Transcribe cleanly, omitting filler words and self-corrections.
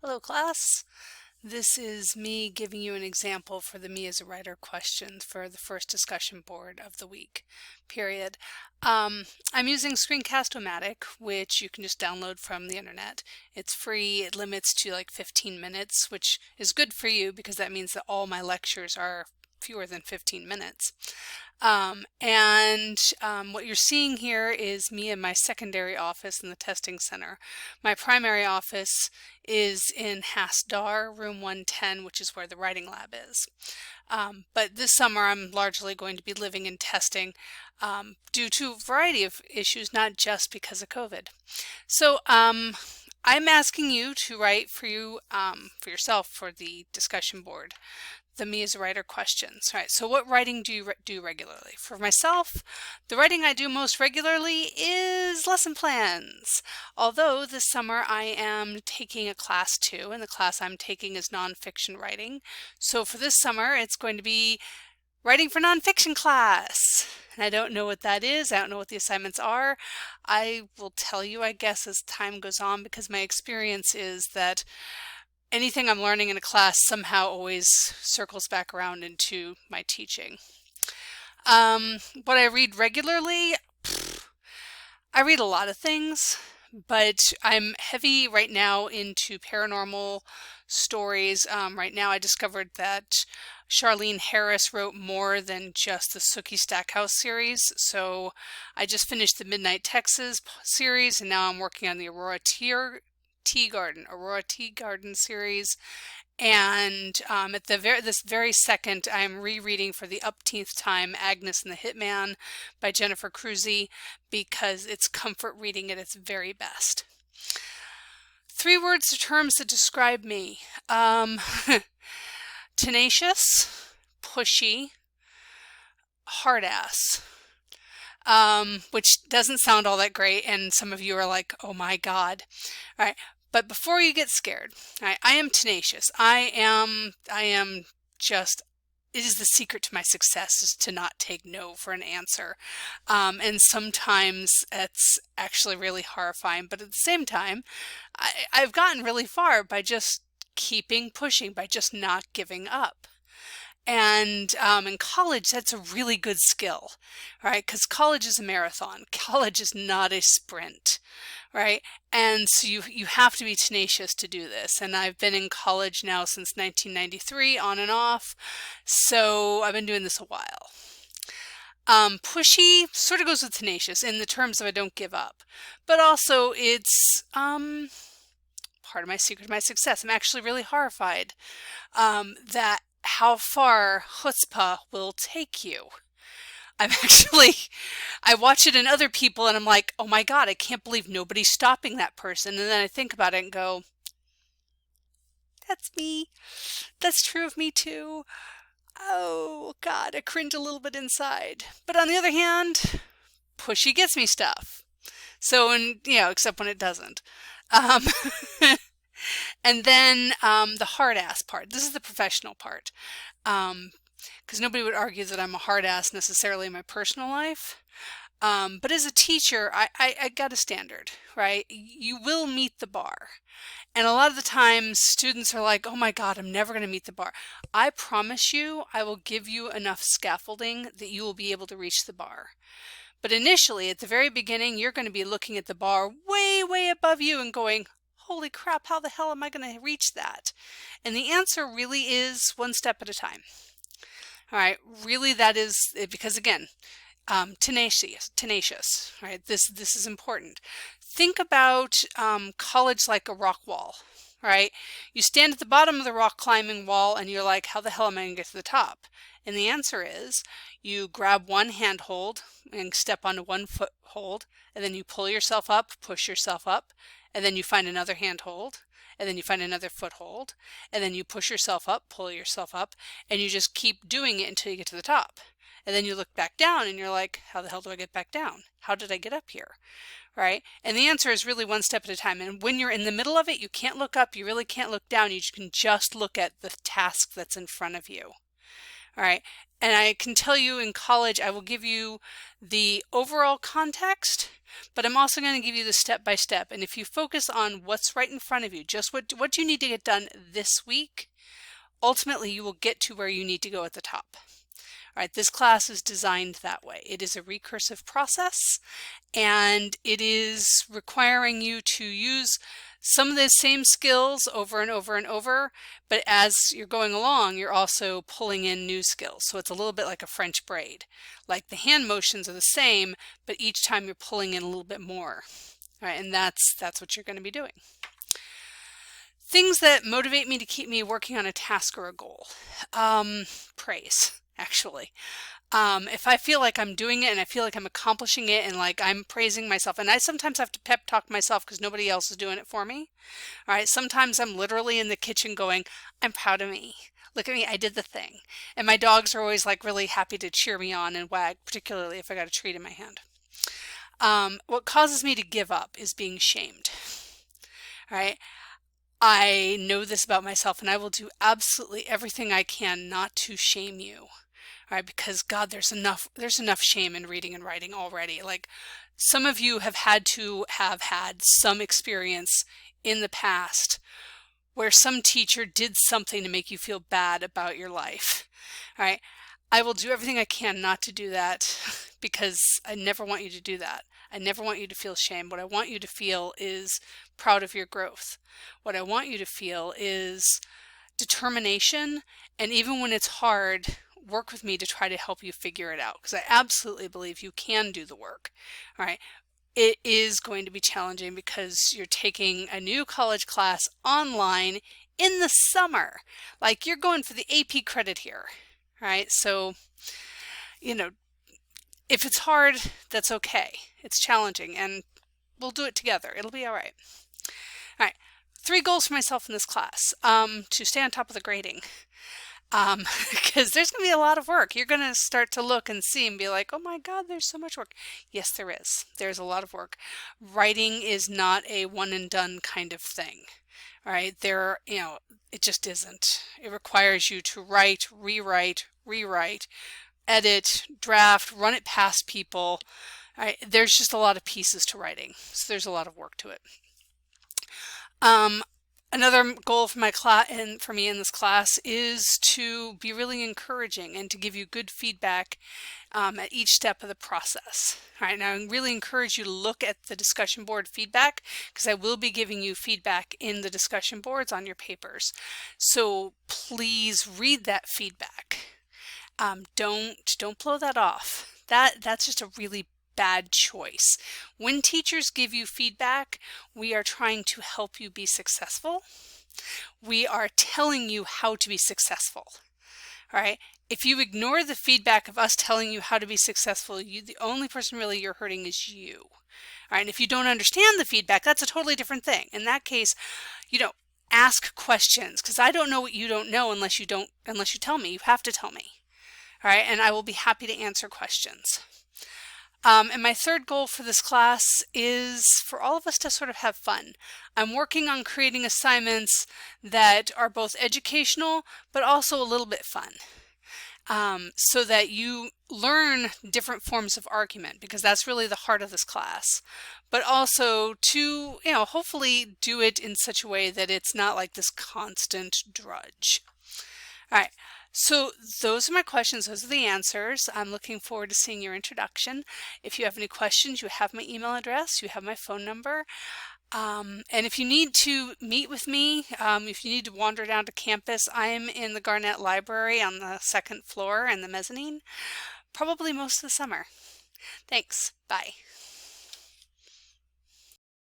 Hello class. This is me giving you an example for the Me as a Writer questions for the first discussion board of the week, period. I'm using Screencast-O-Matic, which you can just download from the internet. It's free, it limits to like 15 minutes, which is good for you because that means that all my lectures are fewer than 15 minutes. What you're seeing here is me in my secondary office in the testing center. My primary office is in HASDAR, room 110, which is where the writing lab is. But this summer I'm largely going to be living in testing due to a variety of issues, not just because of COVID. So I'm asking you to write for yourself for the discussion board, the Me as a Writer questions. All right, so what writing do you do regularly? For myself, the writing I do most regularly is lesson plans. Although this summer I am taking a class too, and the class I'm taking is nonfiction writing. So for this summer, it's going to be writing for nonfiction class. And I don't know what that is. I don't know what the assignments are. I will tell you, I guess, as time goes on, because my experience is that anything I'm learning in a class somehow always circles back around into my teaching. What I read regularly, I read a lot of things, but I'm heavy right now into paranormal stories. Right now I discovered that Charlene Harris wrote more than just the Sookie Stackhouse series. So I just finished the Midnight Texas series, and now I'm working on the Aurora Tea Garden series. And at this very second, I'm rereading for the upteenth time Agnes and the Hitman by Jennifer Cruzy because it's comfort reading at its very best. 3 words or terms that describe me. Tenacious, pushy, hard ass. Which doesn't sound all that great, and some of you are like, oh my God. All right. But before you get scared, I am tenacious. I am just, it is the secret to my success is to not take no for an answer. And sometimes it's actually really horrifying. But at the same time, I've gotten really far by just keeping pushing, by just not giving up. And in college, that's a really good skill, right? Because college is a marathon. College is not a sprint, right? And so you have to be tenacious to do this. And I've been in college now since 1993, on and off. So I've been doing this a while. Pushy sort of goes with tenacious in the terms of I don't give up. But also it's part of my secret to my success. I'm actually really horrified that how far chutzpah will take you. I watch it in other people and I'm like, oh my God, I can't believe nobody's stopping that person. And then I think about it and go, that's me. That's true of me too. Oh God, I cringe a little bit inside. But on the other hand, pushy gets me stuff. So, except when it doesn't. Um, And then the hard ass part. This is the professional part. Because nobody would argue that I'm a hard ass necessarily in my personal life. But as a teacher, I got a standard, right? You will meet the bar. And a lot of the times students are like, oh my God, I'm never going to meet the bar. I promise you, I will give you enough scaffolding that you will be able to reach the bar. But initially, at the very beginning, you're going to be looking at the bar way, way above you and going, holy crap, how the hell am I going to reach that? And the answer really is one step at a time. All right, really that is, because again, tenacious, right? This is important. Think about college like a rock wall, right? You stand at the bottom of the rock climbing wall and you're like, how the hell am I going to get to the top? And the answer is you grab one handhold and step onto one foothold, and then you pull yourself up, push yourself up, and then you find another handhold, and then you find another foothold, and then you push yourself up, pull yourself up, and you just keep doing it until you get to the top. And then you look back down and you're like, how the hell do I get back down? How did I get up here? Right? And the answer is really one step at a time. And when you're in the middle of it, you can't look up, you really can't look down, you can just look at the task that's in front of you. All right. And I can tell you in college, I will give you the overall context, but I'm also going to give you the step by step. And if you focus on what's right in front of you, just what you need to get done this week, ultimately you will get to where you need to go at the top. All right, this class is designed that way. It is a recursive process, and it is requiring you to use some of the same skills over and over and over, but as you're going along, you're also pulling in new skills. So it's a little bit like a French braid. Like the hand motions are the same, but each time you're pulling in a little bit more. All right, and that's what you're going to be doing. Things that motivate me to keep me working on a task or a goal. Praise. Actually, if I feel like I'm doing it and I feel like I'm accomplishing it and like I'm praising myself, and I sometimes have to pep talk myself because nobody else is doing it for me. All right, sometimes I'm literally in the kitchen going, I'm proud of me. Look at me, I did the thing. And my dogs are always like really happy to cheer me on and wag, particularly if I got a treat in my hand. What causes me to give up is being shamed. All right. I know this about myself, and I will do absolutely everything I can not to shame you. All right, because God, there's enough shame in reading and writing already. Like some of you have had some experience in the past where some teacher did something to make you feel bad about your life. All right, I will do everything I can not to do that because I never want you to do that. I never want you to feel shame. What I want you to feel is proud of your growth. What I want you to feel is determination, and even when it's hard, work with me to try to help you figure it out, because I absolutely believe you can do the work. All right. It is going to be challenging because you're taking a new college class online in the summer. Like you're going for the AP credit here. Right? So, if it's hard, that's okay. It's challenging, and we'll do it together. It'll be all right. All right. 3 goals for myself in this class. To stay on top of the grading. Because there's going to be a lot of work. You're going to start to look and see and be like, oh my God, there's so much work. Yes, there is. There's a lot of work. Writing is not a one and done kind of thing. All right. It just isn't. It requires you to write, rewrite, edit, draft, run it past people. All right. There's just a lot of pieces to writing. So there's a lot of work to it. Another goal for my class and for me in this class is to be really encouraging and to give you good feedback at each step of the process. All right, now I really encourage you to look at the discussion board feedback, because I will be giving you feedback in the discussion boards on your papers. So please read that feedback. Don't blow that off. That's just a really bad choice. When teachers give you feedback, we are trying to help you be successful. We are telling you how to be successful. All right. If you ignore the feedback of us telling you how to be successful, the only person really you're hurting is you. All right. And if you don't understand the feedback, that's a totally different thing. In that case, ask questions, because I don't know what you don't know unless you tell me. You have to tell me. All right. And I will be happy to answer questions. And my third goal for this class is for all of us to sort of have fun. I'm working on creating assignments that are both educational, but also a little bit fun. So that you learn different forms of argument, because that's really the heart of this class. But also to, hopefully do it in such a way that it's not like this constant drudge. All right. So those are my questions. Those are the answers. I'm looking forward to seeing your introduction. If you have any questions, you have my email address, you have my phone number. And if you need to meet with me, if you need to wander down to campus, I'm in the Garnett Library on the 2nd floor and the mezzanine, probably most of the summer. Thanks. Bye.